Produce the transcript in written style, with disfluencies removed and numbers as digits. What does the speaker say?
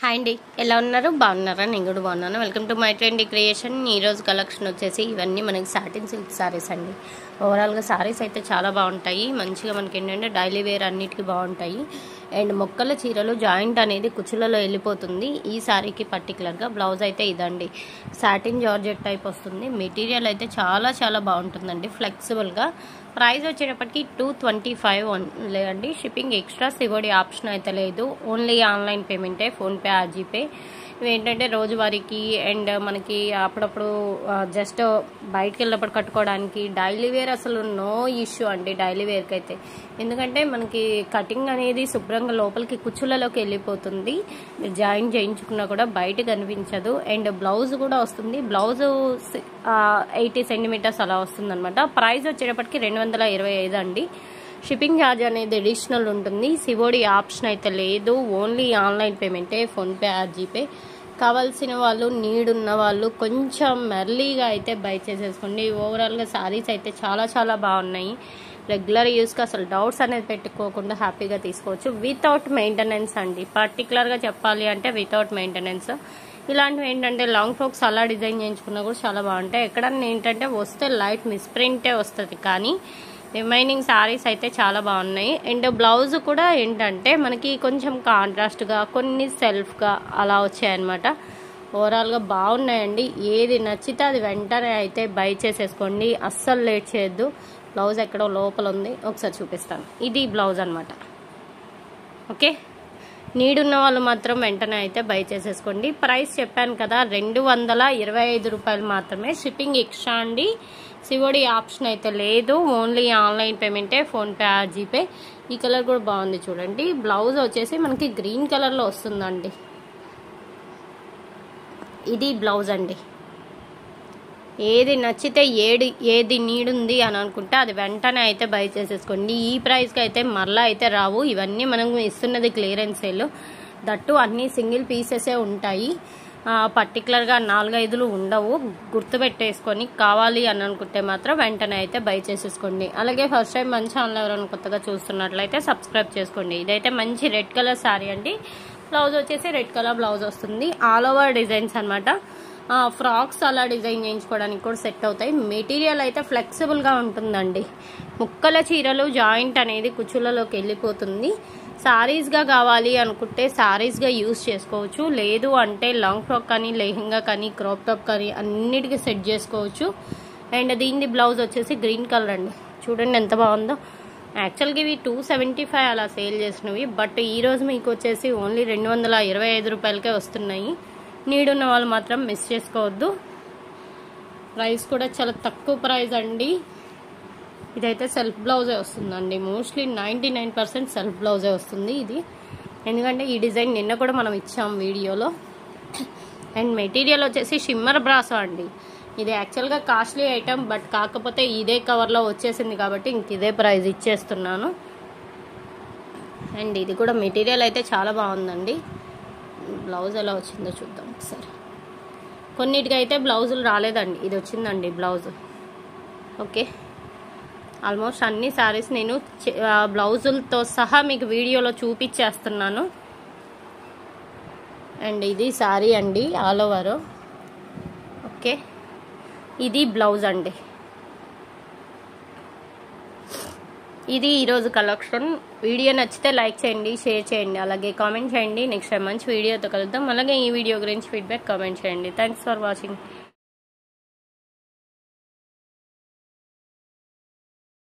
Hi అండి, ఎలా ఉన్నారు? బాగున్నారా? నేను కూడా బాగున్నాను. Welcome to my trendy creation. ఈరోజు కలెక్షన్ వచ్చేసి ఇవన్నీ మనకి సాటిన్ సిల్క్ సారీస్ అండి. ఓవరాల్గా సారీస్ అయితే చాలా బాగుంటాయి. మంచిగా మనకి ఏంటంటే డైలీ వేర్ అన్నిటికీ బాగుంటాయి. అండ్ మొక్కల చీరలు జాయింట్ అనేది కుచ్చులలో వెళ్ళిపోతుంది. ఈ సారీకి పర్టికులర్గా బ్లౌజ్ అయితే ఇదండి, సాటిన్ జార్జెట్ టైప్ వస్తుంది. మెటీరియల్ అయితే చాలా చాలా బాగుంటుందండి, ఫ్లెక్సిబుల్గా. ప్రైస్ వచ్చేటప్పటికి 225 లేదండి. షిప్పింగ్ ఎక్స్ట్రా సివోడి ఆప్షన్ అయితే లేదు. ఓన్లీ ఆన్లైన్ పేమెంటే, ఫోన్పే ఆర్ జీపే. ఇవి ఏంటంటే రోజువారీకి అండ్ మనకి అప్పుడప్పుడు జస్ట్ బయటకు వెళ్ళినప్పుడు కట్టుకోవడానికి డైలీ వేర్ అసలు నో ఇష్యూ అండి డైలీ వేర్కి అయితే. ఎందుకంటే మనకి కటింగ్ అనేది శుభ్రంగా లోపలికి కుచ్చులలోకి వెళ్ళిపోతుంది. మీరు జాయిన్ చేయించుకున్నా కూడా బయట కనిపించదు. అండ్ బ్లౌజ్ కూడా వస్తుంది. బ్లౌజ్ 80 సెంటీమీటర్స్ అలా వస్తుంది అనమాట. ప్రైస్ వచ్చేటప్పటికి 225 అండి. షిప్పింగ్ ఛార్జ్ అనేది అడిషనల్ ఉంటుంది. సివోడి ఆప్షన్ అయితే లేదు. ఓన్లీ ఆన్లైన్ పేమెంటే, ఫోన్పే ఆర్ జీపే. కావాల్సిన వాళ్ళు, నీడ్ ఉన్న వాళ్ళు కొంచెం మెర్లీగా అయితే బై చేసేసుకోండి. ఓవరాల్గా సారీస్ అయితే చాలా చాలా బాగున్నాయి. రెగ్యులర్ యూస్కి అసలు డౌట్స్ అనేది పెట్టుకోకుండా హ్యాపీగా తీసుకోవచ్చు. వితౌట్ మెయింటెనెన్స్ అండి. పర్టికులర్గా చెప్పాలి అంటే వితౌట్ మెయింటెనెన్స్. ఇలాంటివి ఏంటంటే లాంగ్ ఫ్రాక్స్ అలా డిజైన్ చేయించుకున్నా కూడా చాలా బాగుంటాయి. ఎక్కడన్నా ఏంటంటే వస్తే లైట్ మిస్ప్రింటే వస్తుంది, కానీ రిమైనింగ్ సారీస్ అయితే చాలా బాగున్నాయి. అండ్ బ్లౌజ్ కూడా ఏంటంటే మనకి కొంచెం కాంట్రాస్ట్గా, కొన్ని సెల్ఫ్గా అలా వచ్చాయన్నమాట. ఓవరాల్గా బాగున్నాయండి. ఏది నచ్చితే అది వెంటనే అయితే బై చేసేసుకోండి, అస్సలు లేట్ చేయొద్దు. బ్లౌజ్ ఎక్కడో లోపల ఉంది, ఒకసారి చూపిస్తాను. ఇది బ్లౌజ్ అనమాట. ఓకే, నీడ్ ఉన్న వాళ్ళు మాత్రం వెంటనే అయితే బై చేసేసుకోండి. ప్రైస్ చెప్పాను కదా, 225 రూపాయలు మాత్రమే. షిప్పింగ్ ఎక్స్ట్రా అండి. సివోడి ఆప్షన్ అయితే లేదు. ఓన్లీ ఆన్లైన్ పేమెంటే, ఫోన్పే ఆర్ జీపే. ఈ కలర్ కూడా బాగుంది చూడండి. బ్లౌజ్ వచ్చేసి మనకి గ్రీన్ కలర్లో వస్తుందండి. ఇది బ్లౌజ్ అండి. ఏది నచ్చితే ఏది నీడ్ ఉంది అని అనుకుంటే అది వెంటనే అయితే బై చేసేసుకోండి. ఈ ప్రైస్కి అయితే మరలా అయితే రావు. ఇవన్నీ మనం ఇస్తున్నది క్లియరెన్స్ సేల్. దట్టు అన్నీ సింగిల్ పీసెసే ఉంటాయి. పర్టికులర్గా 4-5 ఉండవు. గుర్తుపెట్టేసుకొని కావాలి అని అనుకుంటే మాత్రం వెంటనే అయితే బై చేసేసుకోండి. అలాగే ఫస్ట్ టైం మన ఛానల్ ఎవరైనా కొత్తగా చూస్తున్నట్లయితే సబ్స్క్రైబ్ చేసుకోండి. ఇదైతే మంచి రెడ్ కలర్ శారీ అండి. బ్లౌజ్ వచ్చేసి రెడ్ కలర్ బ్లౌజ్ వస్తుంది. ఆల్ ఓవర్ డిజైన్స్ అనమాట. ఫ్రాక్స్ అలా డిజైన్ చేయించుకోవడానికి కూడా సెట్ అవుతాయి. మెటీరియల్ అయితే ఫ్లెక్సిబుల్గా ఉంటుందండి. ముక్కల చీరలు జాయింట్ అనేది కుచ్చులలోకి వెళ్ళిపోతుంది. సారీస్గా కావాలి అనుకుంటే సారీస్గా యూజ్ చేసుకోవచ్చు. లేదు అంటే లాంగ్ ఫ్రాక్ కానీ, లెహంగా కానీ, క్రాప్ టాప్ కానీ అన్నిటికీ సెట్ చేసుకోవచ్చు. అండ్ దీని బ్లౌజ్ వచ్చేసి గ్రీన్ కలర్ అండి. చూడండి ఎంత బాగుందో. యాక్చువల్గా ఇవి 275 అలా సేల్ చేసినవి, బట్ ఈరోజు మీకు వచ్చేసి ఓన్లీ 225 రూపాయలకే వస్తున్నాయి. నీడ్ ఉన్న వాళ్ళు మాత్రం మిస్ చేసుకోవద్దు. ప్రైస్ కూడా చాలా తక్కువ ప్రైస్ అండి. ఇదైతే సెల్ఫ్ బ్లౌజే వస్తుందండి. మోస్ట్లీ 99% సెల్ఫ్ బ్లౌజే వస్తుంది ఇది. ఎందుకంటే ఈ డిజైన్ నిన్న కూడా మనం ఇచ్చాం వీడియోలో. అండ్ మెటీరియల్ వచ్చేసి షిమ్మర్ బ్రాసో అండి. ఇది యాక్చువల్గా కాస్ట్లీ ఐటమ్, బట్ కాకపోతే ఇదే కవర్లో వచ్చేసింది కాబట్టి ఇంక ఇదే ప్రైస్ ఇచ్చేస్తున్నాను. అండ్ ఇది కూడా మెటీరియల్ అయితే చాలా బాగుందండి. బ్లౌజ్ ఎలా వచ్చిందో చూద్దాం ఒకసారి. కొన్నిటికి అయితే బ్లౌజులు రాలేదండి, ఇది వచ్చిందండి బ్లౌజ్. ఓకే, ఆల్మోస్ట్ అన్ని శారీస్ నేను బ్లౌజులతో సహా మీకు వీడియోలో చూపించేస్తున్నాను. అండ్ ఇది శారీ అండి, ఆల్ ఓవర్. ఓకే, ఇది బ్లౌజ్ అండి. ఇది ఈరోజు కలెక్షన్. వీడియో నచ్చితే లైక్ చేయండి, షేర్ చేయండి, అలాగే కామెంట్ చేయండి. నెక్స్ట్ టైం మంచి వీడియోతో కలుద్దాం. అలాగే ఈ వీడియో గురించి ఫీడ్బ్యాక్ కామెంట్ చేయండి. Thanks for watching.